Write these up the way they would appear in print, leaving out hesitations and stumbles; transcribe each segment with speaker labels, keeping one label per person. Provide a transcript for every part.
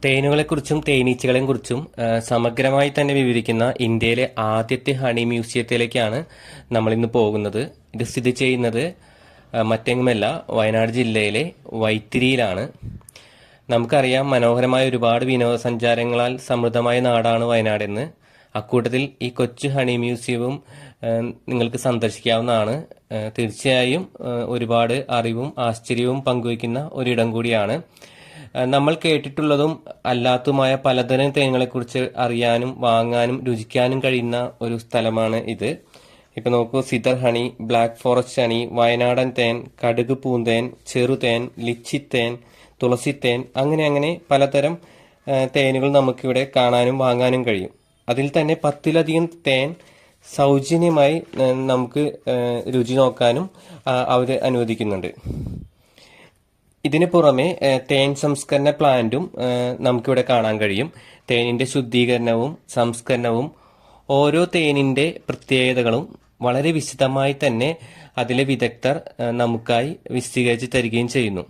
Speaker 1: തേനുകളെക്കുറിച്ചും തേനീച്ചകളെക്കുറിച്ചും സമഗ്രമായി തന്നെ വിവരിക്കുന്ന ഇന്ത്യയിലെ ആദ്യത്തെ ഹണി മ്യൂസിയത്തിലേക്കാണ് നമ്മളിന്ന് പോകുന്നത്. ഇത് സ്ഥിതി ചെയ്യുന്നത് മറ്റെങ്ങുമല്ല, വയനാട് ജില്ലയിലെ വൈത്തിരിയിലാണ്. നമുക്കറിയാം, മനോഹരമായ ഒരുപാട് വിനോദസഞ്ചാരങ്ങളാൽ സമൃദ്ധമായ നാടാണ് വയനാടെന്ന്. അക്കൂട്ടത്തിൽ ഈ കൊച്ചു ഹണി മ്യൂസിയവും നിങ്ങൾക്ക് സന്ദർശിക്കാവുന്നതാണ്. തീർച്ചയായും ഒരുപാട് അറിവും ആശ്ചര്യവും പങ്കുവയ്ക്കുന്ന ഒരിടം കൂടിയാണ്. നമ്മൾ കേട്ടിട്ടുള്ളതും അല്ലാത്തതുമായ പലതരം തേനുകളെക്കുറിച്ച് അറിയാനും വാങ്ങാനും രുചിക്കാനും കഴിയുന്ന ഒരു സ്ഥലമാണ് ഇത്. ഇപ്പൊ നോക്കൂ, സിതർ ഹണി, ബ്ലാക്ക് ഫോറസ്റ്റ് ഹണി, വയനാടൻ തേൻ, കടുക് പൂന്തേൻ, ചെറുതേൻ, ലിച്ചിത്തേൻ, തുളസിത്തേൻ, അങ്ങനെ അങ്ങനെ പലതരം തേനുകൾ നമുക്കിവിടെ കാണാനും വാങ്ങാനും കഴിയും. അതിൽ തന്നെ 10ലധികം തേൻ സൗജന്യമായി നമുക്ക് രുചി നോക്കാനും അവർ അനുവദിക്കുന്നുണ്ട്. ഇതിന് പുറമെ തേൻ സംസ്കരണ പ്ലാന്റും നമുക്കിവിടെ കാണാൻ കഴിയും. തേനിന്റെ ശുദ്ധീകരണവും സംസ്കരണവും ഓരോ തേനിന്റെ പ്രത്യേകതകളും വളരെ വിശദമായി തന്നെ അതിലെ വിദഗ്ധർ നമുക്കായി വിശദീകരിച്ച് തരികയും ചെയ്യുന്നു.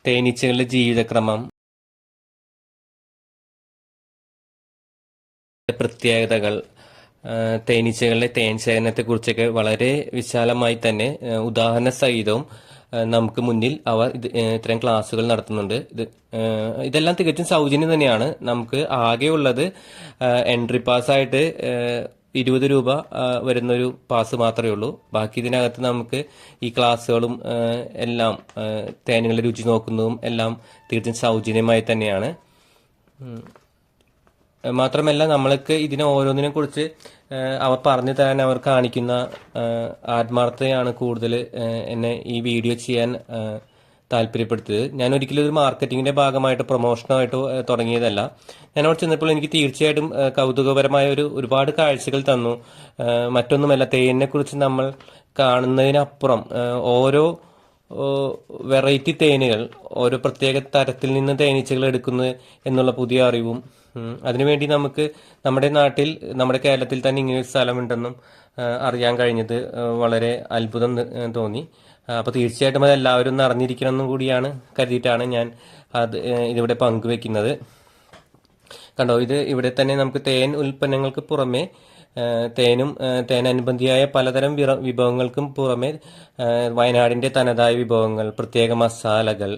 Speaker 1: തേനീച്ചകളുടെ ജീവിതക്രമം, പ്രത്യേകതകൾ, തേനീച്ചകളുടെ തേൻ ശേഖരണത്തെക്കുറിച്ചൊക്കെ വളരെ വിശാലമായി തന്നെ ഉദാഹരണ സഹിതവും നമുക്ക് മുന്നിൽ അവർ ഇത്തരം ക്ലാസ്സുകൾ നടത്തുന്നുണ്ട്. ഇതെല്ലാം തികച്ചും സൗജന്യം തന്നെയാണ്. നമുക്ക് ആകെ ഉള്ളത് എൻട്രി പാസ്സായിട്ട് 20 രൂപ വരുന്നൊരു പാസ് മാത്രമേ ഉള്ളൂ. ബാക്കി ഇതിനകത്ത് നമുക്ക് ഈ ക്ലാസ്സുകളും എല്ലാം തേനുകളുടെ രുചി നോക്കുന്നതും എല്ലാം തികച്ചും സൗജന്യമായി തന്നെയാണ്. മാത്രമല്ല, നമ്മൾക്ക് ഇതിനെ ഓരോന്നിനെ കുറിച്ച് അവർ പറഞ്ഞു തരാൻ അവർ കാണിക്കുന്ന ആത്മാർത്ഥതയാണ് കൂടുതൽ എന്നെ ഈ വീഡിയോ ചെയ്യാൻ താല്പര്യപ്പെടുത്തിയത്. ഞാൻ ഒരിക്കലും ഒരു മാർക്കറ്റിങ്ങിന്റെ ഭാഗമായിട്ട് പ്രൊമോഷനായിട്ട് തുടങ്ങിയതല്ല. ഞാൻ അവിടെ ചെന്നപ്പോൾ എനിക്ക് തീർച്ചയായിട്ടും കൗതുകപരമായ ഒരുപാട് കാഴ്ചകൾ തന്നു. മറ്റൊന്നുമല്ല, തേനിനെ കുറിച്ച് നമ്മൾ കാണുന്നതിനപ്പുറം ഓരോ വെറൈറ്റി തേനുകൾ, ഓരോ പ്രത്യേക തരത്തിൽ നിന്ന് തേനീച്ചകൾ എടുക്കുന്നത് എന്നുള്ള പുതിയ അറിവും, അതിനുവേണ്ടി നമുക്ക് നമ്മുടെ നാട്ടിൽ, നമ്മുടെ കേരളത്തിൽ തന്നെ ഇങ്ങനെ ഒരു സ്ഥലമുണ്ടെന്നും അറിയാൻ കഴിഞ്ഞത് വളരെ അത്ഭുതം തോന്നി. അപ്പോൾ തീർച്ചയായിട്ടും അത് എല്ലാവരും ഒന്ന് അറിഞ്ഞിരിക്കണമെന്നും കൂടിയാണ് കരുതിയിട്ടാണ് ഞാൻ ഇതിവിടെ പങ്കുവെക്കുന്നത്. കണ്ടോ, ഇത് ഇവിടെ തന്നെ നമുക്ക് തേൻ ഉൽപ്പന്നങ്ങൾക്ക് പുറമെ തേനും തേനനുബന്ധിയായ പലതരം വിഭവങ്ങൾക്കും പുറമെ വയനാടിന്റെ തനതായ വിഭവങ്ങൾ, പ്രത്യേക മസാലകൾ,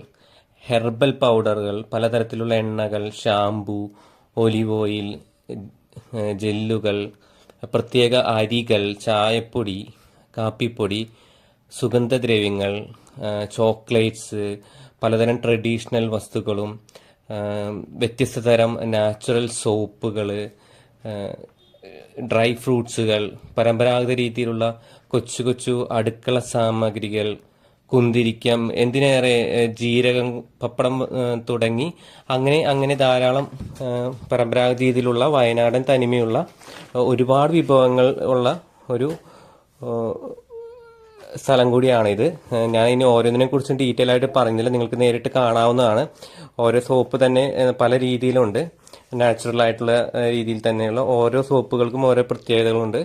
Speaker 1: ഹെർബൽ പൗഡറുകൾ, പലതരത്തിലുള്ള എണ്ണകൾ, ഷാംപൂ, ഒലിവ് ഓയിൽ, ജെല്ലുകൾ, പ്രത്യേക അരികൾ, ചായപ്പൊടി, കാപ്പിപ്പൊടി, സുഗന്ധദ്രവ്യങ്ങൾ, ചോക്ലേറ്റ്സ്, പലതരം ട്രഡീഷണൽ വസ്തുക്കളും, വ്യത്യസ്ത തരം നാച്ചുറൽ സോപ്പുകൾ, ഡ്രൈ ഫ്രൂട്ട്സുകൾ, പരമ്പരാഗത രീതിയിലുള്ള കൊച്ചു കൊച്ചു അടുക്കള സാമഗ്രികൾ, കുന്തിരിക്കം, എന്തിനേറെ ജീരകം, പപ്പടം തുടങ്ങി അങ്ങനെ അങ്ങനെ ധാരാളം പരമ്പരാഗത രീതിയിലുള്ള വയനാടൻ തനിമയുള്ള ഒരുപാട് വിഭവങ്ങൾ ഉള്ള ഒരു സ്ഥലം കൂടിയാണിത്. ഞാൻ ഇനി ഓരോന്നിനെ കുറിച്ചും ഡീറ്റെയിൽ ആയിട്ട് പറഞ്ഞില്ല, നിങ്ങൾക്ക് നേരിട്ട് കാണാവുന്നതാണ്. ഓരോ സോപ്പ് തന്നെ പല രീതിയിലുണ്ട്. നാച്ചുറൽ ആയിട്ടുള്ള രീതിയിൽ തന്നെയുള്ള ഓരോ സോപ്പുകൾക്കും ഓരോ പ്രത്യേകതകളുണ്ട്.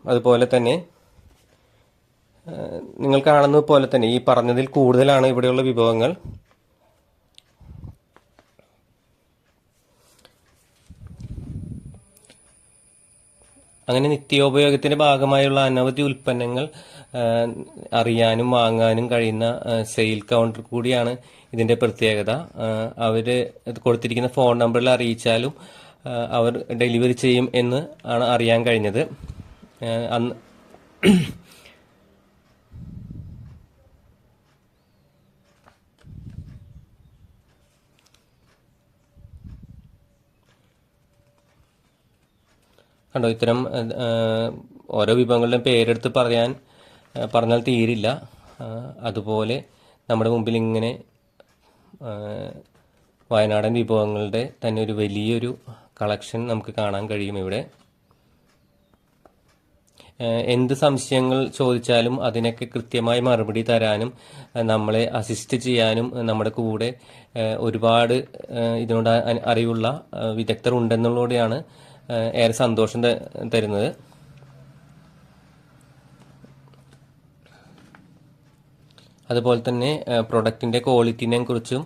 Speaker 1: അതുപോലെ തന്നെ നിങ്ങൾ കാണുന്നത് പോലെ തന്നെ ഈ പറഞ്ഞതിൽ കൂടുതലാണ് ഇവിടെയുള്ള വിഭവങ്ങൾ. അങ്ങനെ നിത്യോപയോഗത്തിന്റെ ഭാഗമായുള്ള അനവധി ഉൽപ്പന്നങ്ങൾ അറിയാനും വാങ്ങാനും കഴിയുന്ന സെയിൽ കൗണ്ടർ കൂടിയാണ് ഇതിന്റെ പ്രത്യേകത. അവര് കൊടുത്തിരിക്കുന്ന ഫോൺ നമ്പറിൽ അറിയിച്ചാലും അവർ ഡെലിവറി ചെയ്യും എന്ന് ആണ് അറിയാൻ കഴിഞ്ഞത്. അന്ന് കണ്ടോ, ഇത്തരം ഓരോ വിഭവങ്ങളുടെയും പേരെടുത്ത് പറഞ്ഞാൽ തീരില്ല. അതുപോലെ നമ്മുടെ മുമ്പിൽ ഇങ്ങനെ വയനാടൻ വിഭവങ്ങളുടെ തന്നെ ഒരു വലിയൊരു കളക്ഷൻ നമുക്ക് കാണാൻ കഴിയും ഇവിടെ. എന്ത് സംശയങ്ങൾ ചോദിച്ചാലും അതിനൊക്കെ കൃത്യമായി മറുപടി തരാനും നമ്മളെ അസിസ്റ്റ് ചെയ്യാനും നമ്മുടെ കൂടെ ഒരുപാട് ഇതിനോട് അറിവുള്ള വിദഗ്ധർ ഉണ്ടെന്നുള്ളതോടെയാണ് ഏറെ സന്തോഷം തരുന്നത്. അതുപോലെ തന്നെ പ്രൊഡക്റ്റിൻ്റെ ക്വാളിറ്റിനെ കുറിച്ചും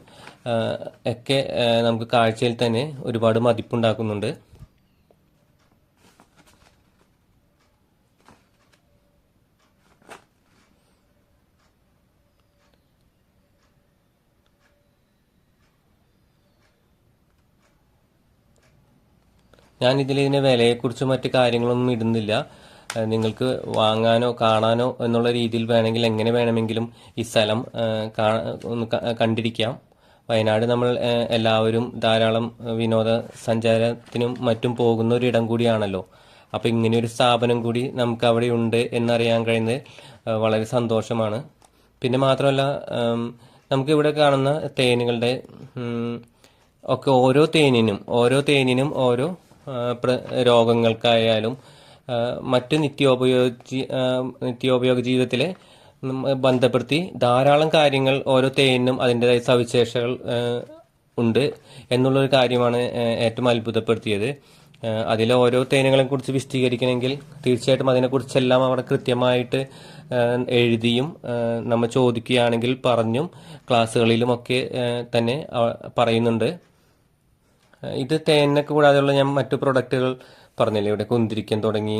Speaker 1: ഒക്കെ നമുക്ക് കാഴ്ചയിൽ തന്നെ ഒരുപാട് മതിപ്പുണ്ടാക്കുന്നുണ്ട്. ഞാനിതിലിതിൻ്റെ വിലയെക്കുറിച്ചും മറ്റു കാര്യങ്ങളൊന്നും ഇടുന്നില്ല. നിങ്ങൾക്ക് വാങ്ങാനോ കാണാനോ എന്നുള്ള രീതിയിൽ വേണമെങ്കിൽ എങ്ങനെ വേണമെങ്കിലും ഈ സ്ഥലം ഒന്ന് കണ്ടിരിക്കാം. വയനാട് നമ്മൾ എല്ലാവരും ധാരാളം വിനോദ സഞ്ചാരത്തിനും മറ്റും പോകുന്ന ഒരു ഇടം കൂടിയാണല്ലോ. അപ്പോൾ ഇങ്ങനെയൊരു സ്ഥാപനം കൂടി നമുക്ക് അവിടെ ഉണ്ട് എന്നറിയാൻ കഴിയുന്നത് വളരെ സന്തോഷമാണ്. പിന്നെ മാത്രമല്ല, നമുക്കിവിടെ കാണുന്ന തേനുകളുടെ ഒക്കെ ഓരോ തേനിനും ഓരോ രോഗങ്ങൾക്കായാലും മറ്റ് നിത്യോപയോഗ ജീവിതത്തിലെ ബന്ധപ്പെടുത്തി ധാരാളം കാര്യങ്ങൾ ഓരോ തേനിനും അതിൻ്റെതായ സവിശേഷതകൾ ഉണ്ട് എന്നുള്ളൊരു കാര്യമാണ് ഏറ്റവും അത്ഭുതപ്പെടുത്തിയത്. അതിലെ ഓരോ തേനുകളെ കുറിച്ച് വിശദീകരിക്കണമെങ്കിൽ തീർച്ചയായിട്ടും അതിനെക്കുറിച്ചെല്ലാം അവിടെ കൃത്യമായിട്ട് എഴുതിയും നമ്മൾ ചോദിക്കുകയാണെങ്കിൽ പറഞ്ഞും ക്ലാസ്സുകളിലുമൊക്കെ തന്നെ പറയുന്നുണ്ട്. ഇത് തേനൊക്കെ കൂടാതെയുള്ള ഞാൻ മറ്റു പ്രൊഡക്റ്റുകൾ പറഞ്ഞില്ലേ, ഇവിടെ കുന്തിരിക്കം തുടങ്ങി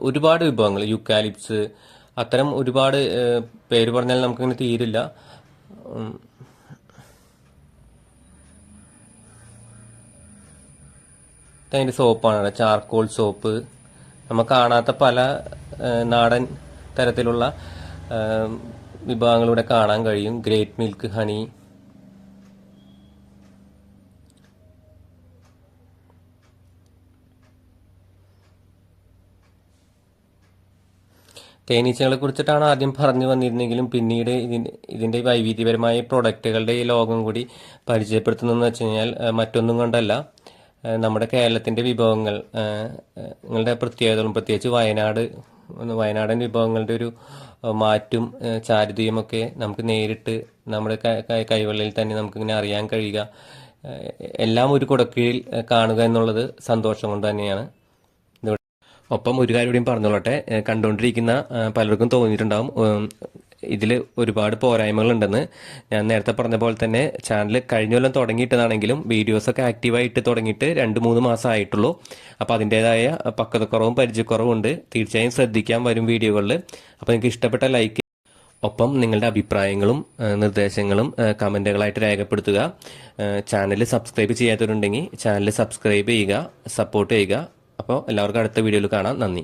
Speaker 1: ഒരുപാട് വിഭവങ്ങൾ, യുക്കാലിപ്സ്, അത്തരം ഒരുപാട് പേര് പറഞ്ഞാൽ നമുക്കിങ്ങനെ തീരില്ല. അതിൻ്റെ സോപ്പാണ്, ചാർക്കോൾ സോപ്പ്. നമ്മൾ കാണാത്ത പല നാടൻ തരത്തിലുള്ള വിഭവങ്ങളിവിടെ കാണാൻ കഴിയും. ഗ്രേറ്റ് മിൽക്ക് ഹണി, തേനീച്ചകളെ കുറിച്ചിട്ടാണ് ആദ്യം പറഞ്ഞു വന്നിരുന്നെങ്കിലും പിന്നീട് ഇതിൻ്റെ വൈവിധ്യപരമായ പ്രൊഡക്റ്റുകളുടെ ഈ ലോകം കൂടി പരിചയപ്പെടുത്തുന്നതെന്ന് വെച്ച് കഴിഞ്ഞാൽ മറ്റൊന്നും കൊണ്ടല്ല, നമ്മുടെ കേരളത്തിൻ്റെ വിഭവങ്ങൾ, നിങ്ങളുടെ പ്രത്യേകതകളും പ്രത്യേകിച്ച് വയനാടൻ വിഭവങ്ങളുടെ ഒരു മാറ്റും ചാരുതയുമൊക്കെ നമുക്ക് നേരിട്ട് നമ്മുടെ കൈവെള്ളയിൽ തന്നെ നമുക്കിങ്ങനെ അറിയാൻ കഴിയുക, എല്ലാം ഒരു കുടക്കീഴിൽ കാണുക എന്നുള്ളത് സന്തോഷം കൊണ്ട് തന്നെയാണ്. ഒപ്പം ഒരു കാര്യം കൂടിയും പറഞ്ഞോളട്ടെ, കണ്ടുകൊണ്ടിരിക്കുന്ന പലർക്കും തോന്നിയിട്ടുണ്ടാവും ഇതിൽ ഒരുപാട് പോരായ്മകളുണ്ടെന്ന്. ഞാൻ നേരത്തെ പറഞ്ഞ പോലെ തന്നെ ചാനൽ കഴിഞ്ഞ കൊല്ലം തുടങ്ങിയിട്ടതാണെങ്കിലും വീഡിയോസൊക്കെ ആക്റ്റീവായിട്ട് തുടങ്ങിയിട്ട് 2-3 മാസം ആയിട്ടുള്ളൂ. അപ്പോൾ അതിൻ്റേതായ പക്വതക്കുറവും പരിചയക്കുറവും ഉണ്ട്. തീർച്ചയായും ശ്രദ്ധിക്കാൻ വരും വീഡിയോകളിൽ. അപ്പോൾ നിങ്ങൾക്ക് ഇഷ്ടപ്പെട്ട ലൈക്ക്, ഒപ്പം നിങ്ങളുടെ അഭിപ്രായങ്ങളും നിർദ്ദേശങ്ങളും കമൻറ്റുകളായിട്ട് രേഖപ്പെടുത്തുക. ചാനൽ സബ്സ്ക്രൈബ് ചെയ്യാത്തവരുണ്ടെങ്കിൽ ചാനൽ സബ്സ്ക്രൈബ് ചെയ്യുക, സപ്പോർട്ട് ചെയ്യുക. അപ്പോൾ എല്ലാവർക്കും അടുത്ത വീഡിയോയിൽ കാണാം. നന്ദി.